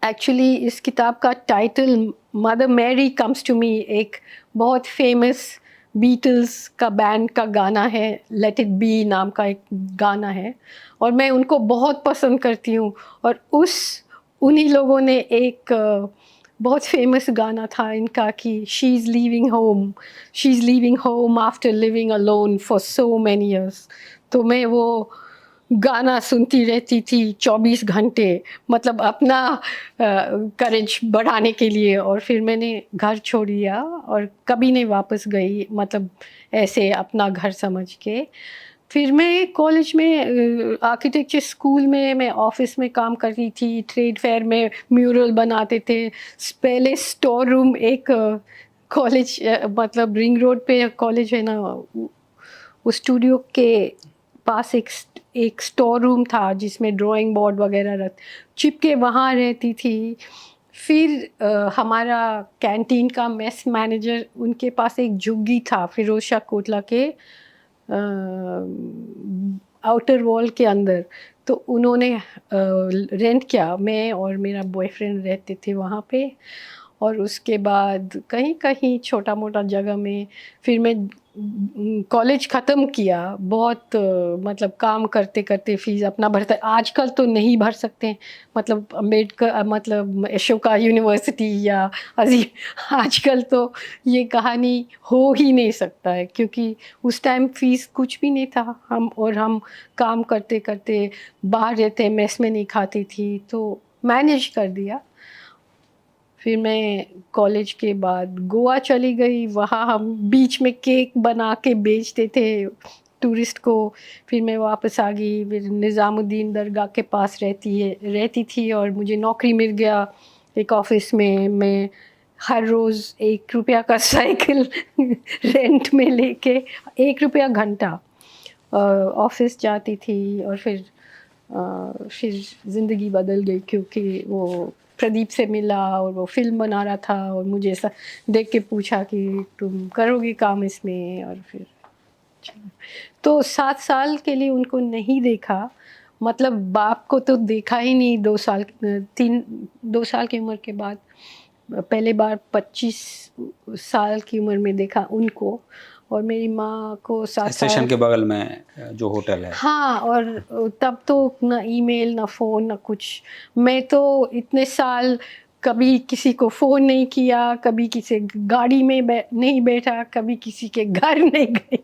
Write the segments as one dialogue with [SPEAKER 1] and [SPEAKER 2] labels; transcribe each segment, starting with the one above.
[SPEAKER 1] Actually इस किताब का title Mother Mary comes to me एक बहुत फेमस बीटल्स का बैंड का गाना है, लेट इट बी नाम का एक गाना है और मैं उनको बहुत पसंद करती हूँ। और उन्हीं लोगों ने एक बहुत फेमस गाना था इनका कि she is leaving home after living alone for so many years. तो मैं वो गाना सुनती रहती थी 24 घंटे, मतलब अपना करेज बढ़ाने के लिए। और फिर मैंने घर छोड़ दिया और कभी नहीं वापस गई, मतलब ऐसे अपना घर समझ के। फिर मैं कॉलेज में आर्किटेक्चर स्कूल में मैं ऑफिस में काम करती थी, ट्रेड फेयर में म्यूरल बनाते थे। पहले स्टोर रूम एक कॉलेज मतलब रिंग रोड पे कॉलेज है ना, उस स्टूडियो के पास एक स्टोर रूम था जिसमें ड्राइंग बोर्ड वगैरह चिपके वहाँ रहती थी। फिर हमारा कैंटीन का मेस मैनेजर, उनके पास एक झुग्गी था फिरोज शाह कोटला के आउटर वॉल के अंदर। तो उन्होंने रेंट किया, मैं और मेरा बॉयफ्रेंड रहते थे वहाँ पे। और उसके बाद कहीं कहीं छोटा मोटा जगह में फिर मैं कॉलेज ख़त्म किया। बहुत मतलब काम करते करते फीस अपना भरता। आजकल तो नहीं भर सकते, मतलब अम्बेडकर मतलब अशोका यूनिवर्सिटी या अजीम आजकल तो ये कहानी हो ही नहीं सकता है, क्योंकि उस टाइम फीस कुछ भी नहीं था। हम काम करते करते बाहर रहते, मेस में नहीं खाती थी, तो मैनेज कर दिया। फिर मैं कॉलेज के बाद गोवा चली गई, वहाँ हम बीच में केक बना के बेचते थे टूरिस्ट को। फिर मैं वापस आ गई, फिर निज़ामुद्दीन दरगाह के पास रहती थी और मुझे नौकरी मिल गया एक ऑफिस में। मैं हर रोज़ 1 रुपया का साइकिल रेंट में लेके 1 रुपया घंटा ऑफिस जाती थी। और फिर ज़िंदगी बदल गई, क्योंकि वो प्रदीप से मिला और वो फिल्म बना रहा था और मुझे ऐसा देख के पूछा कि तुम करोगी काम इसमें। और फिर तो 7 साल के लिए उनको नहीं देखा, मतलब बाप को तो देखा ही नहीं। 2 साल की उम्र के बाद पहले बार 25 साल की उम्र में देखा उनको। और मेरी माँ को 7 साल
[SPEAKER 2] स्टेशन के बगल में जो होटल है।
[SPEAKER 1] हाँ, और तब तो ना ईमेल ना फ़ोन ना कुछ। मैं तो इतने साल कभी किसी को फ़ोन नहीं किया, कभी किसी गाड़ी में नहीं बैठा, कभी किसी के घर नहीं गई।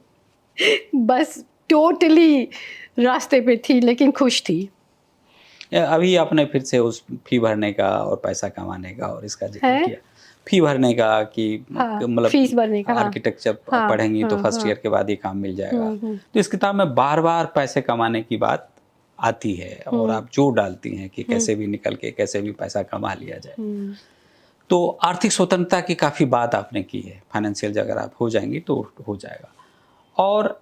[SPEAKER 1] बस टोटली रास्ते पे थी, लेकिन खुश थी।
[SPEAKER 2] अभी आपने फिर से उस फी भरने का और पैसा कमाने का और इसका जिक्र
[SPEAKER 1] है
[SPEAKER 2] किया, फी भरने का कि
[SPEAKER 1] हाँ,
[SPEAKER 2] मतलब
[SPEAKER 1] फीस भरने का। हाँ
[SPEAKER 2] आर्किटेक्चर
[SPEAKER 1] हाँ
[SPEAKER 2] पढ़ेंगी तो
[SPEAKER 1] हाँ
[SPEAKER 2] फर्स्ट
[SPEAKER 1] हाँ।
[SPEAKER 2] ईयर के बाद ही काम मिल जाएगा।
[SPEAKER 1] हम्म।
[SPEAKER 2] तो इस किताब में बार बार पैसे कमाने की बात आती है और आप जोर डालती हैं कि कैसे भी निकल के कैसे भी पैसा कमा लिया जाए। तो आर्थिक स्वतंत्रता की काफ़ी बात आपने की है, फाइनेंशियल अगर आप हो जाएंगी तो हो जाएगा। और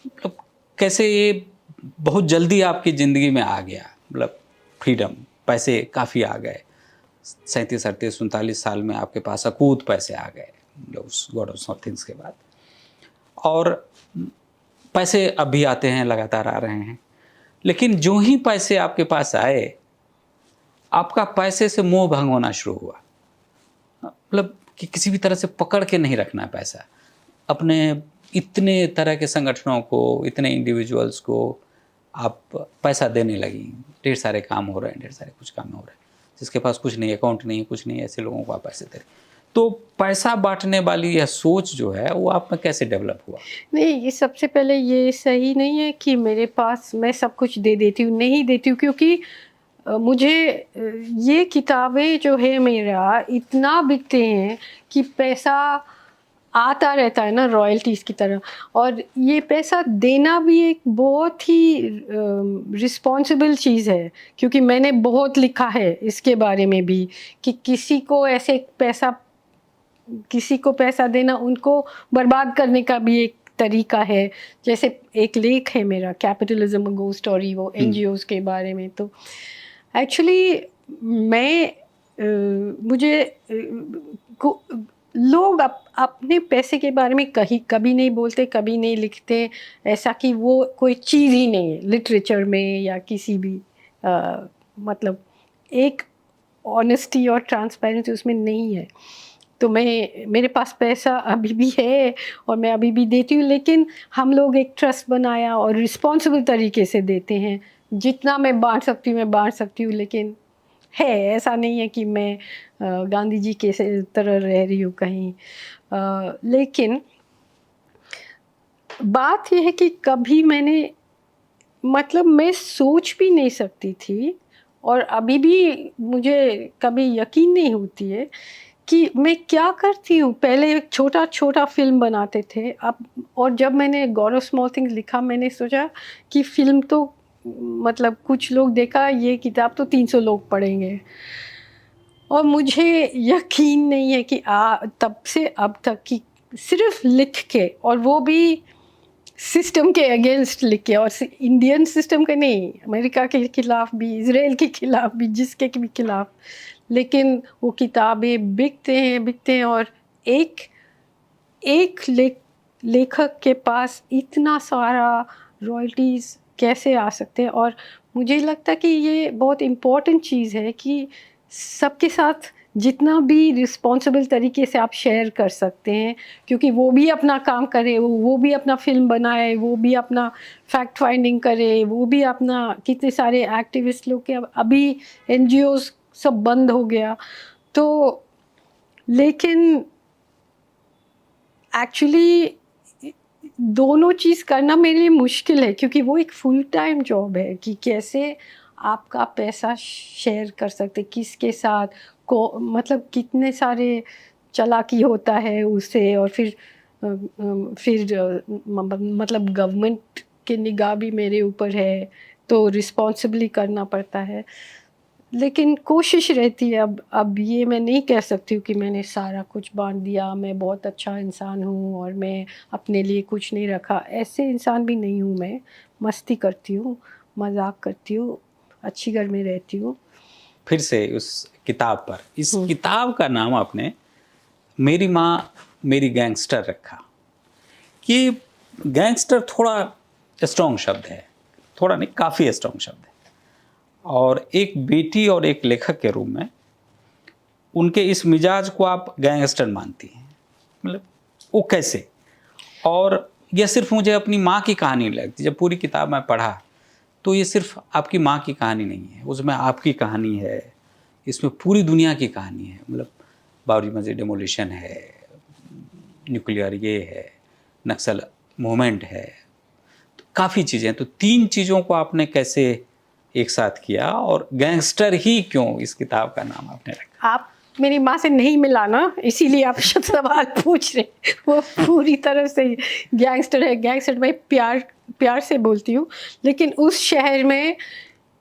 [SPEAKER 2] मतलब कैसे ये बहुत जल्दी आपकी ज़िंदगी में आ गया, मतलब फ्रीडम, पैसे काफ़ी आ गए। 37 38 39 साल में आपके पास अकूत पैसे आ गए, मतलब उस गॉड ऑफ समथिंग्स के बाद। और पैसे अब भी आते हैं, लगातार आ रहे हैं। लेकिन जो ही पैसे आपके पास आए, आपका पैसे से मोह भंग होना शुरू हुआ। मतलब कि किसी भी तरह से पकड़ के नहीं रखना है पैसा। अपने इतने तरह के संगठनों को, इतने इंडिविजुअल्स को आप पैसा देने लगी। ढेर सारे काम हो रहे हैं, ढेर सारे कुछ काम हो रहे हैं। जिसके पास कुछ नहीं, अकाउंट नहीं है, कुछ नहीं है, ऐसे लोगों को आप पैसे दे रहे। तो पैसा बांटने वाली यह सोच जो है वो आप में कैसे डेवलप हुआ?
[SPEAKER 1] नहीं, ये सबसे पहले ये सही नहीं है कि मेरे पास मैं सब कुछ दे देती हूँ, नहीं देती हूँ। क्योंकि मुझे ये किताबें जो है मेरा इतना बिकते हैं कि पैसा आता रहता है ना, रॉयल्टीज़ की तरह। और ये पैसा देना भी एक बहुत ही रिस्पॉन्सिबल चीज़ है, क्योंकि मैंने बहुत लिखा है इसके बारे में भी कि किसी को पैसा देना उनको बर्बाद करने का भी एक तरीका है। जैसे एक लेख है मेरा, कैपिटलिज्म गो स्टोरी, वो NGOs के बारे में। तो एक्चुअली मुझे लोग अपने पैसे के बारे में कभी नहीं बोलते, कभी नहीं लिखते, ऐसा कि वो कोई चीज़ ही नहीं है लिटरेचर में या किसी भी मतलब एक ऑनेस्टी और ट्रांसपेरेंसी उसमें नहीं है। तो मेरे पास पैसा अभी भी है और मैं अभी भी देती हूँ, लेकिन हम लोग एक ट्रस्ट बनाया और रिस्पॉन्सिबल तरीके से देते हैं। जितना मैं बांट सकती हूँ मैं बांट सकती हूँ, लेकिन है ऐसा नहीं है कि मैं गांधी जी के तरह रह रही हूँ कहीं। लेकिन बात यह है कि कभी मैंने मतलब मैं सोच भी नहीं सकती थी, और अभी भी मुझे कभी यकीन नहीं होती है कि मैं क्या करती हूँ। पहले एक छोटा छोटा फिल्म बनाते थे, अब और जब मैंने गॉड ऑफ स्मॉल थिंग्स लिखा, मैंने सोचा कि फिल्म तो मतलब कुछ लोग देखा, ये किताब तो 300 लोग पढ़ेंगे, और मुझे यकीन नहीं है कि तब से अब तक कि सिर्फ लिख के, और वो भी सिस्टम के अगेंस्ट लिख के, और इंडियन सिस्टम के नहीं, अमेरिका के खिलाफ भी, इसराइल के खिलाफ भी, जिसके भी खिलाफ, लेकिन वो किताबें बिकते हैं। और एक एक लेखक के पास इतना सारा रॉयल्टीज़ कैसे आ सकते हैं। और मुझे लगता है कि ये बहुत इम्पोर्टेंट चीज़ है कि सबके साथ जितना भी रिस्पॉन्सिबल तरीके से आप शेयर कर सकते हैं, क्योंकि वो भी अपना काम करे, वो भी अपना फिल्म बनाए, वो भी अपना फैक्ट फाइंडिंग करे, वो भी अपना, कितने सारे एक्टिविस्ट लोग के अभी NGOs सब बंद हो गया। तो लेकिन एक्चुअली दोनों चीज़ करना मेरे लिए मुश्किल है, क्योंकि वो एक फुल टाइम जॉब है कि कैसे आपका पैसा शेयर कर सकते, किसके साथ को, मतलब कितने सारे चालाकी होता है उससे। और फिर मतलब गवर्नमेंट की निगाह भी मेरे ऊपर है, तो रिस्पॉन्सिबली करना पड़ता है। लेकिन कोशिश रहती है। अब ये मैं नहीं कह सकती हूँ कि मैंने सारा कुछ बांट दिया, मैं बहुत अच्छा इंसान हूँ और मैं अपने लिए कुछ नहीं रखा। ऐसे इंसान भी नहीं हूँ मैं। मस्ती करती हूँ, मजाक करती हूँ, अच्छी घर में रहती हूँ।
[SPEAKER 2] फिर से उस किताब पर, इस किताब का नाम आपने मेरी माँ मेरी गैंगस्टर रखा। कि गैंगस्टर थोड़ा स्ट्रॉन्ग शब्द है, थोड़ा नहीं, काफ़ी स्ट्रॉन्ग शब्द है। और एक बेटी और एक लेखक के रूप में उनके इस मिजाज को आप गैंगस्टर मानती हैं, मतलब वो कैसे? और यह सिर्फ मुझे अपनी माँ की कहानी लगती। जब पूरी किताब मैं पढ़ा तो ये सिर्फ आपकी माँ की कहानी नहीं है, उसमें आपकी कहानी है, इसमें पूरी दुनिया की कहानी है। मतलब बाबरी मस्जिद डिमोलिशन है, न्यूक्लियर ये है, नक्सल मूवमेंट है, तो काफ़ी चीज़ें। तो 3 चीज़ों को आपने कैसे एक साथ किया, और गैंगस्टर ही क्यों इस किताब का नाम आपने रखा?
[SPEAKER 1] आप मेरी माँ से नहीं मिला ना, इसीलिए आप सवाल पूछ रहे। वो पूरी तरह से गैंगस्टर है। गैंगस्टर मैं प्यार से बोलती हूँ, लेकिन उस शहर में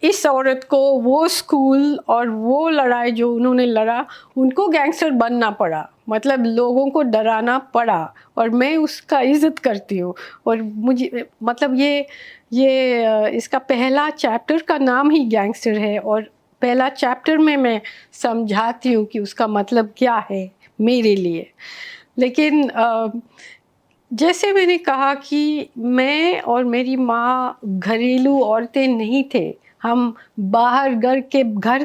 [SPEAKER 1] इस औरत को वो स्कूल और वो लड़ाई जो उन्होंने लड़ा, उनको गैंगस्टर बनना पड़ा, मतलब लोगों को डराना पड़ा, और मैं उसका इज़्ज़त करती हूँ। और मुझे मतलब ये इसका पहला चैप्टर का नाम ही गैंगस्टर है, और पहला चैप्टर में मैं समझाती हूँ कि उसका मतलब क्या है मेरे लिए। लेकिन जैसे मैंने कहा कि मैं और मेरी माँ घरेलू औरतें नहीं थे। हम बाहर घर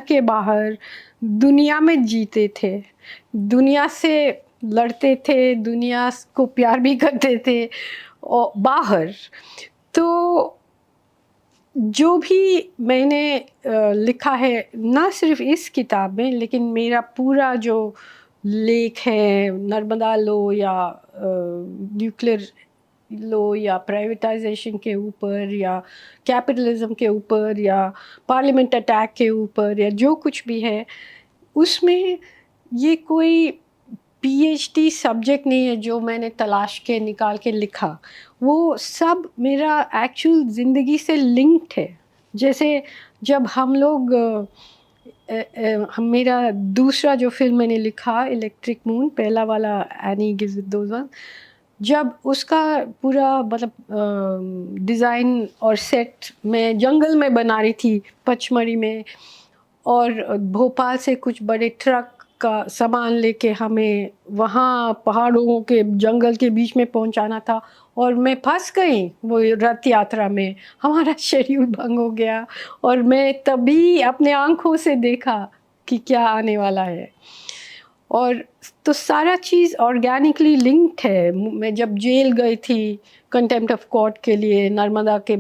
[SPEAKER 1] के बाहर दुनिया में जीते थे, दुनिया से लड़ते थे, दुनिया को प्यार भी करते थे और बाहर। तो जो भी मैंने लिखा है, ना सिर्फ इस किताब में, लेकिन मेरा पूरा जो लेख है, नर्मदा लो या न्यूक्लियर लो या प्राइवेटाइजेशन के ऊपर या कैपिटलिज्म के ऊपर या पार्लियामेंट अटैक के ऊपर या जो कुछ भी है, उसमें ये कोई PhD सब्जेक्ट नहीं है जो मैंने तलाश के निकाल के लिखा। वो सब मेरा एक्चुअल ज़िंदगी से लिंक्ड है। जैसे जब हम लोग मेरा दूसरा जो फिल्म मैंने लिखा, इलेक्ट्रिक मून, पहला वाला any gives it those one, जब उसका पूरा मतलब डिज़ाइन और सेट मैं जंगल में बना रही थी, पचमढ़ी में, और भोपाल से कुछ बड़े ट्रक का सामान लेके हमें वहाँ पहाड़ों के जंगल के बीच में पहुँचाना था, और मैं फंस गई वो रथ यात्रा में। हमारा शेड्यूल भंग हो गया, और मैं तभी अपने आँखों से देखा कि क्या आने वाला है। और तो सारा चीज़ ऑर्गेनिकली लिंक्ड है। मैं जब जेल गई थी कंटेम्प्ट ऑफ कोर्ट के लिए नर्मदा के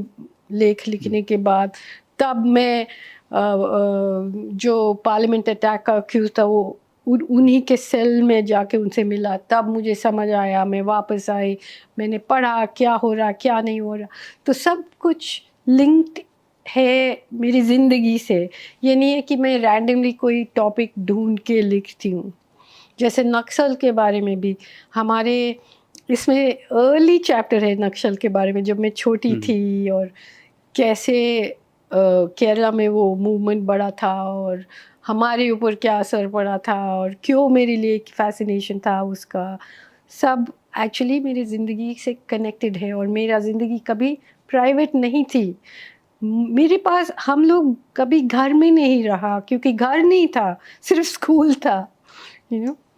[SPEAKER 1] लेख लिखने के बाद, तब मैं जो पार्लियामेंट अटैक का अक्यूज था वो उन्हीं के सेल में जाके उनसे मिला, तब मुझे समझ आया। मैं वापस आई, मैंने पढ़ा क्या हो रहा क्या नहीं हो रहा, तो सब कुछ लिंक्ड है मेरी ज़िंदगी से। ये नहीं है कि मैं रैंडमली कोई टॉपिक ढूंढ के लिखती हूँ। जैसे नक्सल के बारे में भी हमारे इसमें अर्ली चैप्टर है नक्सल के बारे में, जब मैं छोटी थी और कैसे केरला में वो मूवमेंट बढ़ा था और हमारे ऊपर क्या असर पड़ा था और क्यों मेरे लिए एक फैसिनेशन था उसका। सब एक्चुअली मेरी ज़िंदगी से कनेक्टेड है और मेरा ज़िंदगी कभी प्राइवेट नहीं थी। मेरे पास हम लोग कभी घर में नहीं रहा क्योंकि घर नहीं था, सिर्फ स्कूल था, यू नो।